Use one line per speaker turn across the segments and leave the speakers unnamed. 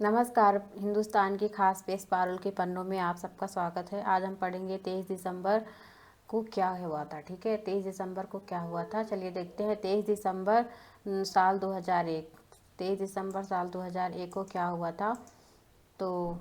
नमस्कार। हिंदुस्तान की खास पेश पारुल के पन्नों में आप सबका स्वागत है। आज हम पढ़ेंगे 23 दिसंबर को क्या हुआ था। ठीक है, 23 दिसंबर को क्या हुआ था, चलिए देखते हैं। 23 दिसंबर साल 2001। 23 दिसंबर साल 2001 को क्या हुआ था, तो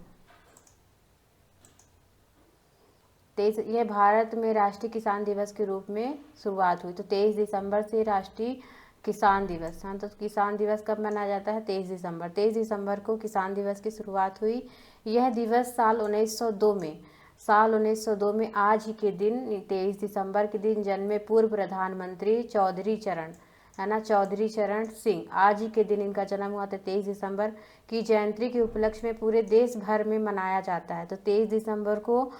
23 यह भारत में राष्ट्रीय किसान दिवस के रूप में शुरुआत हुई। तो 23 दिसंबर से राष्ट्रीय किसान दिवस, हाँ, तो किसान दिवस कब मनाया जाता है? 23 दिसंबर। 23 दिसंबर को किसान दिवस की शुरुआत हुई। यह दिवस साल 1902 में आज ही के दिन 23 दिसंबर के दिन जन्मे पूर्व प्रधानमंत्री चौधरी चरण, है ना, चौधरी चरण सिंह, आज ही के दिन इनका जन्म हुआ था। 23 दिसंबर की जयंती के उपलक्ष्य में पूरे देश भर में मनाया जाता है। तो 23 दिसंबर को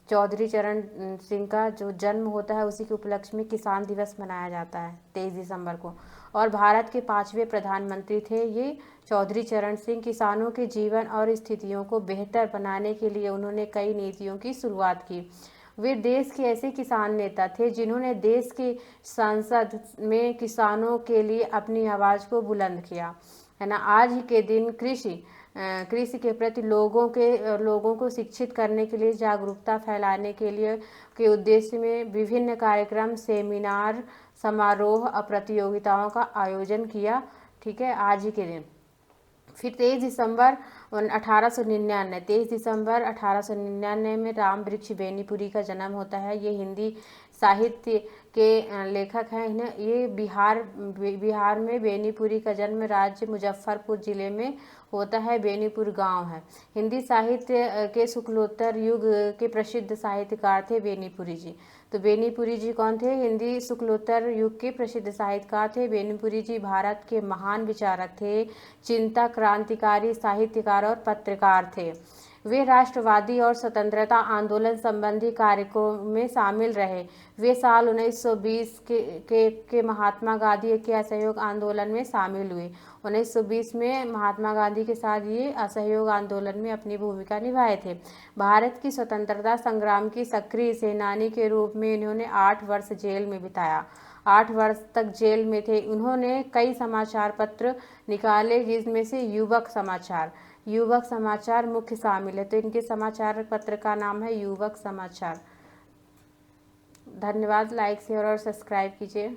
चौधरी चरण सिंह का जो जन्म होता है, उसी के उपलक्ष्य में किसान दिवस मनाया जाता है 23 दिसंबर को। और भारत के 5वें प्रधानमंत्री थे ये चौधरी चरण सिंह। किसानों के जीवन और स्थितियों को बेहतर बनाने के लिए उन्होंने कई नीतियों की शुरुआत की। वे देश के ऐसे किसान नेता थे जिन्होंने देश के संसद में किसानों के लिए अपनी आवाज़ को बुलंद किया, है ना। आज ही के दिन कृषि के प्रति लोगों को शिक्षित करने के लिए, जागरूकता फैलाने के उद्देश्य में विभिन्न कार्यक्रम, सेमिनार, समारोह और प्रतियोगिताओं का आयोजन किया। ठीक है, आज ही के दिन। फिर 23 दिसंबर 1899, 23 दिसंबर 1899 में राम वृक्ष बेनीपुरी का जन्म होता है। ये हिंदी साहित्य के लेखक हैं। इन्हें ये बिहार में बेनीपुरी का जन्म राज्य मुजफ्फरपुर जिले में होता है। बेनीपुर गांव है। हिंदी साहित्य के शुक्लोत्तर युग के प्रसिद्ध साहित्यकार थे बेनीपुरी जी। तो बेनीपुरी जी कौन थे? हिंदी शुक्लोत्तर युग के प्रसिद्ध साहित्यकार थे। बेनीपुरी जी भारत के महान विचारक थे, चिंतक, क्रांतिकारी, साहित्यकार और पत्रकार थे। वे राष्ट्रवादी और स्वतंत्रता आंदोलन संबंधी कार्यक्रमों में शामिल रहे। वे साल 1920 के महात्मा गांधी के असहयोग आंदोलन में शामिल हुए। 1920 में महात्मा गांधी के साथ ये असहयोग आंदोलन में अपनी भूमिका निभाए थे। भारत की स्वतंत्रता संग्राम की सक्रिय सेनानी के रूप में इन्होंने 8 वर्ष जेल में बिताया। 8 वर्ष तक जेल में थे। उन्होंने कई समाचार पत्र निकाले, जिसमें से युवक समाचार मुख्य शामिल है। तो इनके समाचार पत्र का नाम है युवक समाचार। धन्यवाद। लाइक, शेयर और सब्सक्राइब कीजिए।